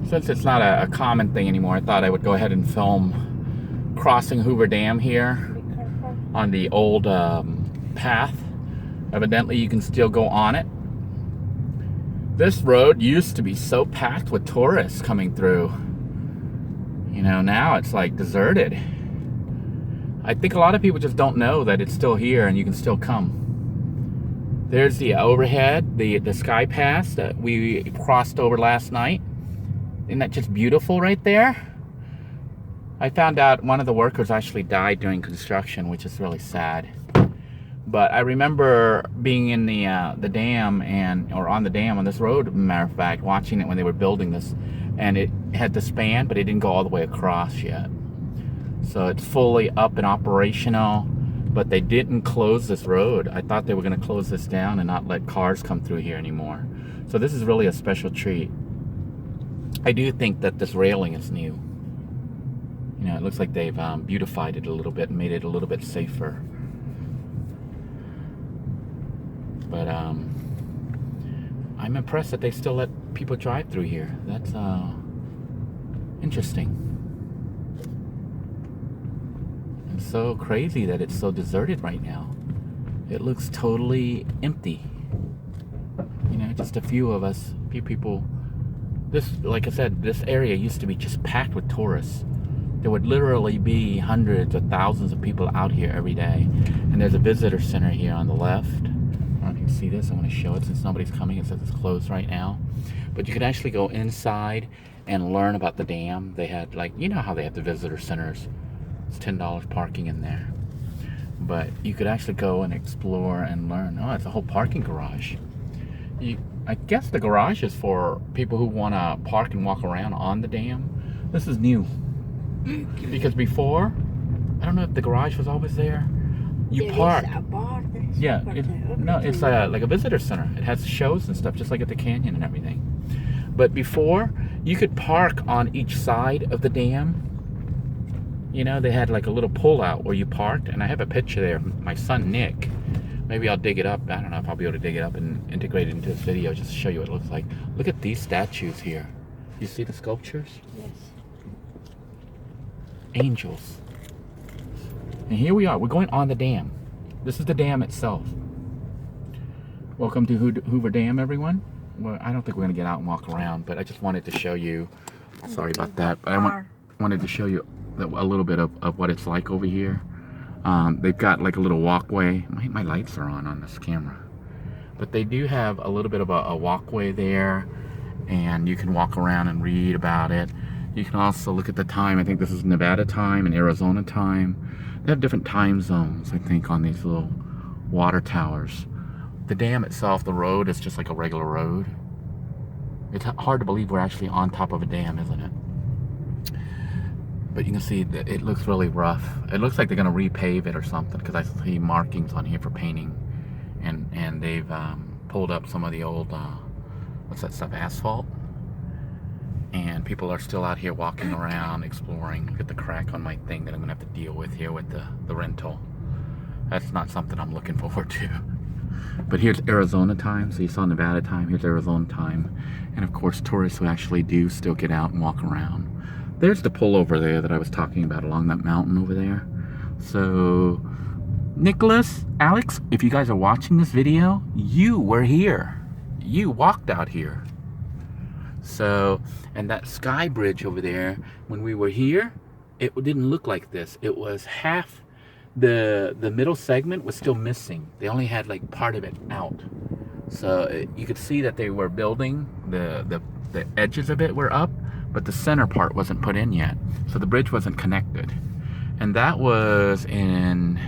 Since it's not a common thing anymore, I thought I would go ahead and film crossing Hoover Dam here on the old path. Evidently, you can still go on it. This road used to be so packed with tourists coming through. You know, now it's like deserted. I think a lot of people just don't know that it's still here and you can still come. There's the overhead, the sky pass that we crossed over last night. Isn't that just beautiful right there? I found out one of the workers actually died during construction, which is really sad. But I remember being in the dam or on the dam on this road, matter of fact, watching it when they were building this, and it had the span, but it didn't go all the way across yet. So it's fully up and operational, but they didn't close this road. I thought they were going to close this down and not let cars come through here anymore. So this is really a special treat. I do think that this railing is new. You know, it looks like they've beautified it a little bit and made it a little bit safer. But I'm impressed that they still let people drive through here. That's interesting. And so crazy that it's so deserted right now. It looks totally empty. You know, just a few of us, few people. This, like I said, this area used to be just packed with tourists. There would literally be hundreds or thousands of people out here every day. And there's a visitor center here on the left. I don't know if you can see this. I want to show it since nobody's coming. It says it's closed right now. But you could actually go inside and learn about the dam. They had, like, you know how they have the visitor centers. It's $10 parking in there. But you could actually go and explore and learn. Oh, it's a whole parking garage. I guess the garage is for people who want to park and walk around on the dam. This is new. Because before, I don't know if the garage was always there. You park. Yeah, it's like a visitor center. It has shows and stuff, just like at the canyon and everything. But before, you could park on each side of the dam. You know, they had like a little pull out where you parked, and I have a picture there of my son Nick. Maybe I'll dig it up. I don't know if I'll be able to dig it up and integrate it into this video just to show you what it looks like. Look at these statues here. You see the sculptures? Yes. Angels. And here we are. We're going on the dam. This is the dam itself. Welcome to Hoover Dam, everyone. Well, I don't think we're going to get out and walk around, but I just wanted to show you. Sorry about that. But I wanted to show you a little bit of what it's like over here. They've got like a little walkway. My lights are on this camera. But they do have a little bit of a walkway there, and you can walk around and read about it. You can also look at the time. I think this is Nevada time and Arizona time. They have different time zones, I think, on these little water towers. The dam itself, the road, is just like a regular road. It's hard to believe we're actually on top of a dam, isn't it? But you can see that it looks really rough. It looks like they're going to repave it or something, because I see markings on here for painting. And they've pulled up some of the old, what's that stuff, asphalt? And people are still out here walking around, exploring. Look at the crack on my thing that I'm going to have to deal with here with the rental. That's not something I'm looking forward to. But here's Arizona time. So you saw Nevada time. Here's Arizona time. And of course, tourists who actually do still get out and walk around. There's the pull over there that I was talking about along that mountain over there. So, Nicholas, Alex, if you guys are watching this video, you were here. You walked out here. So, and that sky bridge over there, when we were here, it didn't look like this. It was half, the middle segment was still missing. They only had like part of it out. So you could see that they were building, the edges of it were up, but the center part wasn't put in yet. So the bridge wasn't connected. And that was in,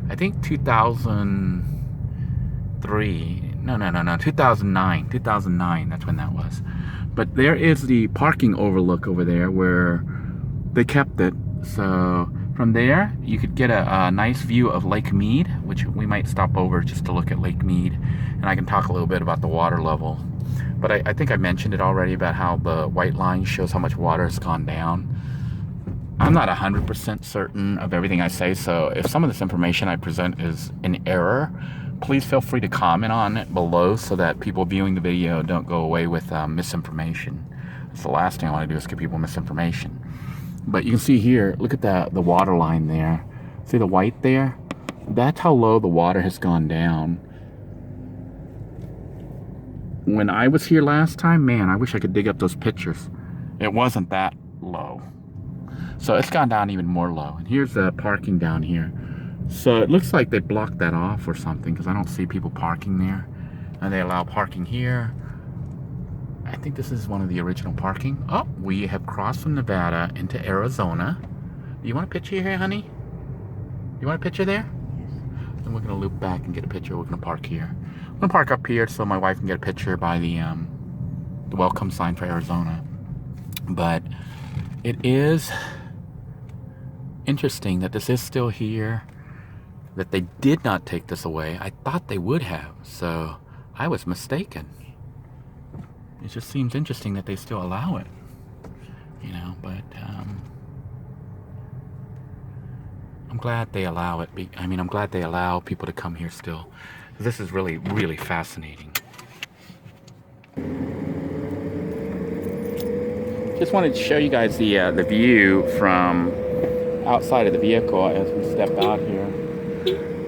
I think 2003. No, 2009. 2009, that's when that was. But there is the parking overlook over there where they kept it. So from there, you could get a nice view of Lake Mead, which we might stop over just to look at Lake Mead. And I can talk a little bit about the water level. But I think I mentioned it already about how the white line shows how much water has gone down. I'm not 100% certain of everything I say, so if some of this information I present is in error, please feel free to comment on it below so that people viewing the video don't go away with misinformation. It's the last thing I want to do is give people misinformation. But you can see here, look at the water line there. See the white there? That's how low the water has gone down. When I was here last time, man, I wish I could dig up those pictures. It wasn't that low. So it's gone down even more low. And here's the parking down here. So it looks like they blocked that off or something, because I don't see people parking there. And they allow parking here. I think this is one of the original parking. Oh, we have crossed from Nevada into Arizona. Do you want a picture here, honey? You want a picture there? Yes. Then we're going to loop back and get a picture. We're going to park here. I'm going to park up here so my wife can get a picture by the welcome sign for Arizona. But it is interesting that this is still here, that they did not take this away. I thought they would have, so I was mistaken. It just seems interesting that they still allow it, you know, but I'm glad they allow it. I'm glad they allow people to come here still. This is really, really fascinating. Just wanted to show you guys the view from outside of the vehicle as we step out here.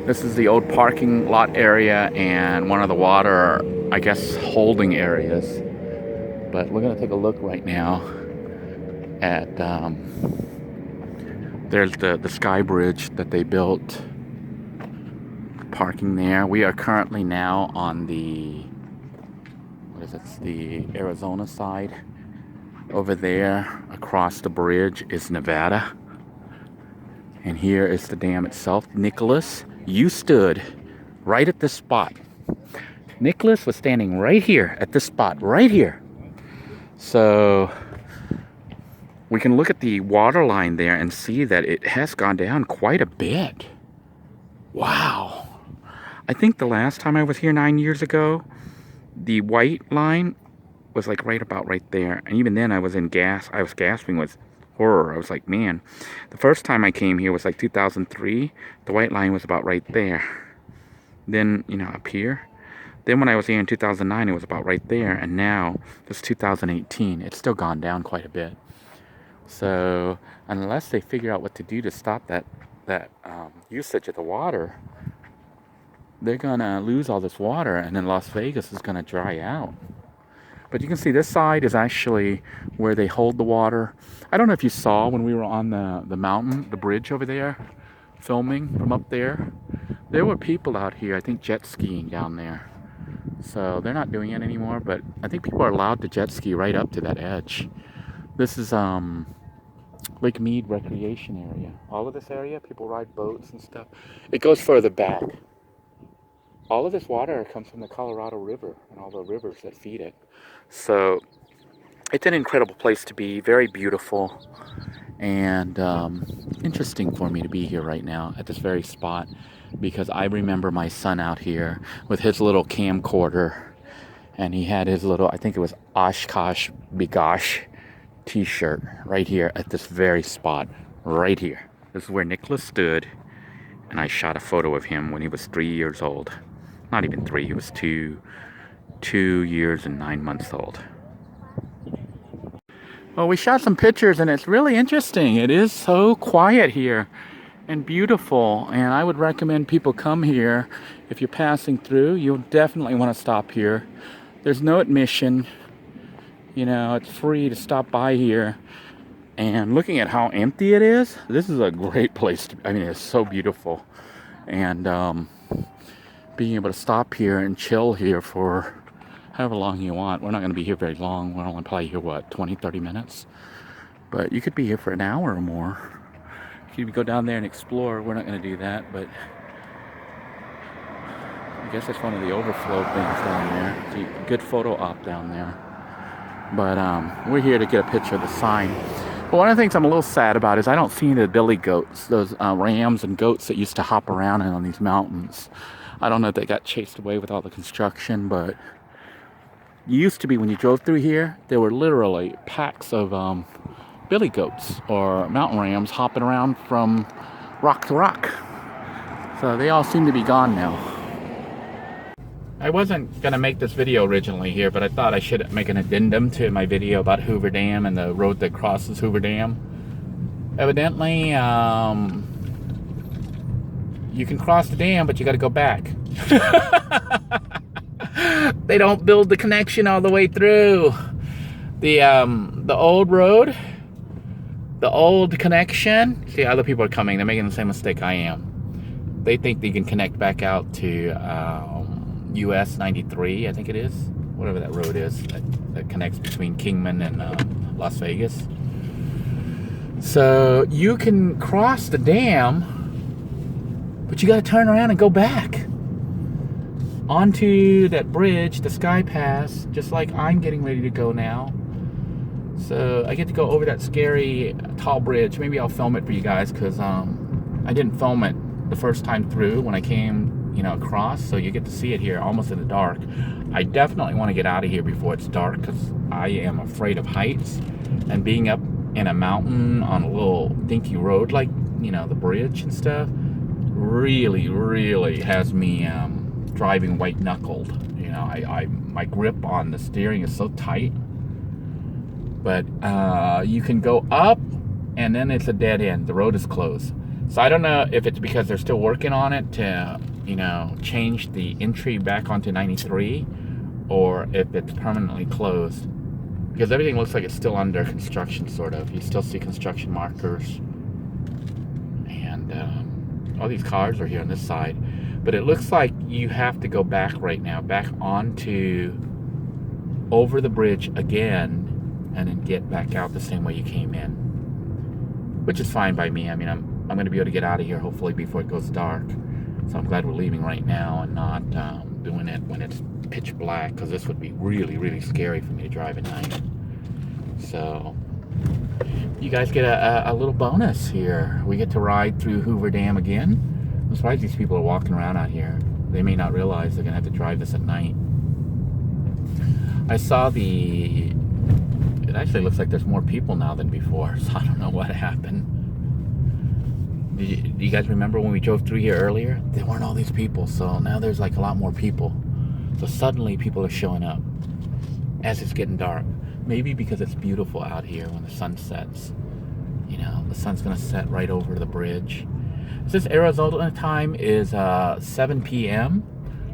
This is the old parking lot area and one of the water, I guess, holding areas. But we're going to take a look right now at, there's the sky bridge that they built, parking there. We are currently now on the, what is it, it's the Arizona side. Over there, across the bridge, is Nevada. And here is the dam itself. Nicholas, you stood right at this spot. Nicholas was standing right here at this spot, right here. So we can look at the water line there and see that it has gone down quite a bit. Wow. I think the last time I was here 9 years ago, the white line was like right there. And even then I was gasping with horror. I was like, man, the first time I came here was like 2003. The white line was about right there. Then, you know, up here. Then when I was here in 2009, it was about right there. And now, this is 2018. It's still gone down quite a bit. So, unless they figure out what to do to stop that usage of the water, they're going to lose all this water. And then Las Vegas is going to dry out. But you can see this side is actually where they hold the water. I don't know if you saw when we were on the mountain, the bridge over there, filming from up there. There were people out here, I think, jet skiing down there. So they're not doing it anymore, but I think people are allowed to jet ski right up to that edge. This is Lake Mead Recreation Area. All of this area, people ride boats and stuff. It goes further back. All of this water comes from the Colorado River and all the rivers that feed it. So it's an incredible place to be, very beautiful, and interesting for me to be here right now at this very spot, because I remember my son out here with his little camcorder, and he had his little, I think it was Oshkosh Bigosh t-shirt right here at this very spot, right here. This is where Nicholas stood, and I shot a photo of him when he was 3 years old. Not even 3, he was 2 years and 9 months old. Well, we shot some pictures and it's really interesting. It is so quiet here and beautiful, and I would recommend people come here. If you're passing through, you'll definitely want to stop here. There's no admission, you know, it's free to stop by here. And looking at how empty it is, this is a great place to, I mean, it's so beautiful. And being able to stop here and chill here for however long you want. We're not going to be here very long. We're only probably here, what, 20-30 minutes? But you could be here for an hour or more. You could go down there and explore. We're not going to do that, but I guess that's one of the overflow things down there. See, good photo op down there. But we're here to get a picture of the sign. But one of the things I'm a little sad about is I don't see any of the billy goats, those rams and goats that used to hop around on these mountains. I don't know if they got chased away with all the construction, but used to be when you drove through here, there were literally packs of billy goats or mountain rams hopping around from rock to rock. So they all seem to be gone now. I wasn't going to make this video originally here, but I thought I should make an addendum to my video about Hoover Dam and the road that crosses Hoover Dam. Evidently, you can cross the dam, but you got to go back. They don't build the connection all the way through. The old road, the old connection. See, other people are coming. They're making the same mistake I am. They think they can connect back out to US 93, I think it is. Whatever that road is that connects between Kingman and Las Vegas. So you can cross the dam, but you got to turn around and go back onto that bridge, the Sky Pass, just like I'm getting ready to go now. So I get to go over that scary tall bridge. Maybe I'll film it for you guys, because I didn't film it the first time through when I came, across. So you get to see it here almost in the dark. I definitely want to get out of here before it's dark, because I am afraid of heights, and being up in a mountain on a little dinky road like, the bridge and stuff, really has me driving white knuckled. My grip on the steering is so tight. But you can go up, and then it's a dead end. The road is closed. So I don't know if it's because they're still working on it to, change the entry back onto 93, or if it's permanently closed. Because everything looks like it's still under construction, sort of. You still see construction markers. And all these cars are here on this side. But it looks like you have to go back right now, back over the bridge again, and then get back out the same way you came in, which is fine by me. I mean, I'm going to be able to get out of here hopefully before it goes dark. So I'm glad we're leaving right now and not doing it when it's pitch black, because this would be really scary for me to drive at night. So you guys get a little bonus here. We get to ride through Hoover Dam again. I'm surprised these people are walking around out here. They may not realize they're going to have to drive this at night. I saw it actually looks like there's more people now than before, so I don't know what happened. Do you guys remember when we drove through here earlier? There weren't all these people, so now there's like a lot more people. So suddenly people are showing up as it's getting dark. Maybe because it's beautiful out here when the sun sets. The sun's going to set right over the bridge. It says Arizona time is 7 p.m.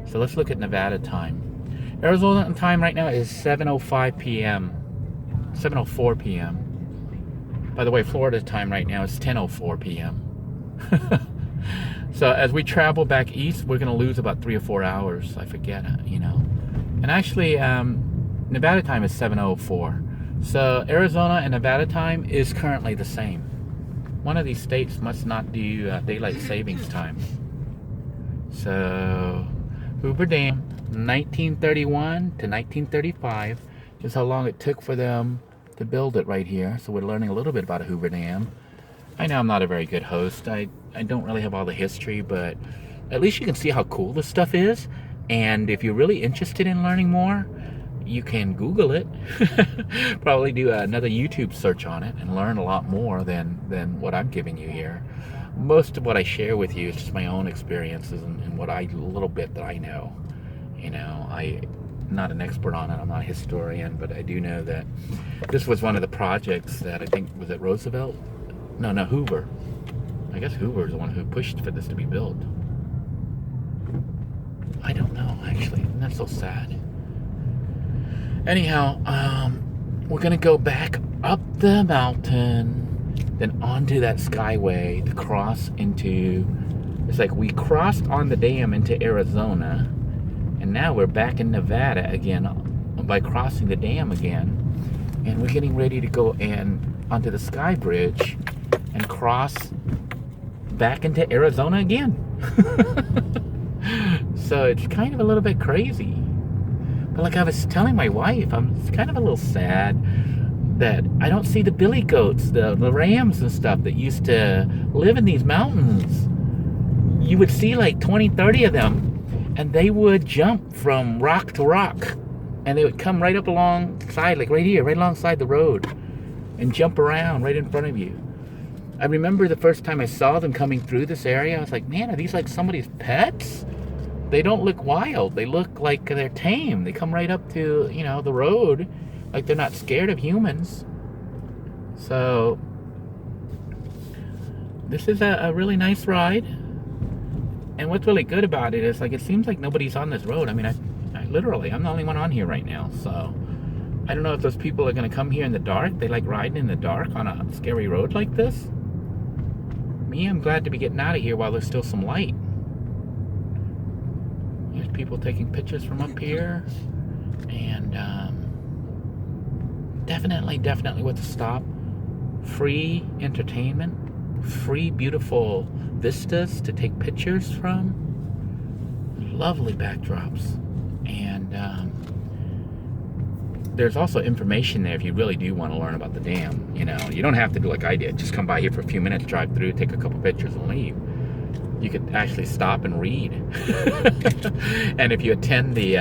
So let's look at Nevada time. Arizona time right now is 7:05 p.m. 7:04 p.m. By the way, Florida time right now is 10:04 p.m. So as we travel back east, we're going to lose about 3 or 4 hours. I forget, And actually, Nevada time is 7:04. So Arizona and Nevada time is currently the same. One of these states must not do daylight savings time. So Hoover Dam, 1931 to 1935. Just how long it took for them to build it right here. So we're learning a little bit about Hoover Dam. I know I'm not a very good host. I don't really have all the history, but at least you can see how cool this stuff is. And if you're really interested in learning more, you can Google it. Probably do another YouTube search on it and learn a lot more than what I'm giving you here. Most of what I share with you is just my own experiences and what a little bit that I know. I'm not an expert on it. I'm not a historian, but I do know that this was one of the projects that I think, was it Roosevelt? No, Hoover. I guess Hoover is the one who pushed for this to be built. I don't know, actually. Isn't that so sad? Anyhow, we're going to go back up the mountain, then onto that skyway to cross into... It's like we crossed on the dam into Arizona, and now we're back in Nevada again by crossing the dam again. And we're getting ready to go onto the Sky Bridge and cross back into Arizona again. So it's kind of a little bit crazy. But like I was telling my wife, I'm kind of a little sad that I don't see the billy goats, the rams and stuff that used to live in these mountains. You would see like 20, 30 of them, and they would jump from rock to rock. And they would come right up alongside, like right here, right alongside the road, and jump around right in front of you. I remember the first time I saw them coming through this area, I was like, man, are these like somebody's pets? they don't look wild. They look like they're tame. They come right up to, you know, the road, like they're not scared of humans. So this is a really nice ride. And what's really good about it is, like, it seems like nobody's on this road. I mean, I literally, I'm the only one on here right now. So I don't know if those people are going to come here in the dark. They like riding in the dark on a scary road like this. Me, I'm glad to be getting out of here while there's still some light. There's people taking pictures from up here. And definitely worth a stop. Free entertainment. Free, beautiful vistas to take pictures from. Lovely backdrops. And there's also information there if you really do want to learn about the dam. You know, you don't have to do like I did. Just come by here for a few minutes, drive through, take a couple pictures, and leave. You could actually stop and read. And if you attend the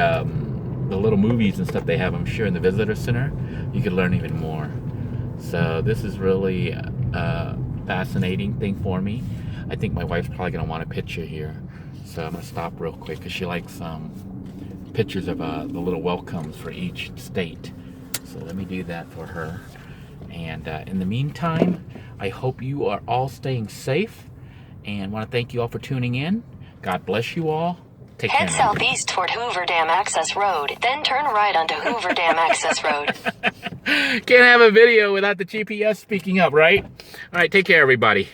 little movies and stuff they have, I'm sure, in the visitor center, you could learn even more. So this is really a fascinating thing for me. I think my wife's probably going to want a picture here. So I'm going to stop real quick because she likes pictures of the little welcomes for each state. So let me do that for her. And in the meantime, I hope you are all staying safe. And want to thank you all for tuning in. God bless you all. Take care. Head southeast toward Hoover Dam Access Road, then turn right onto Hoover Dam Access Road. Can't have a video without the GPS speaking up, right? All right, take care, everybody.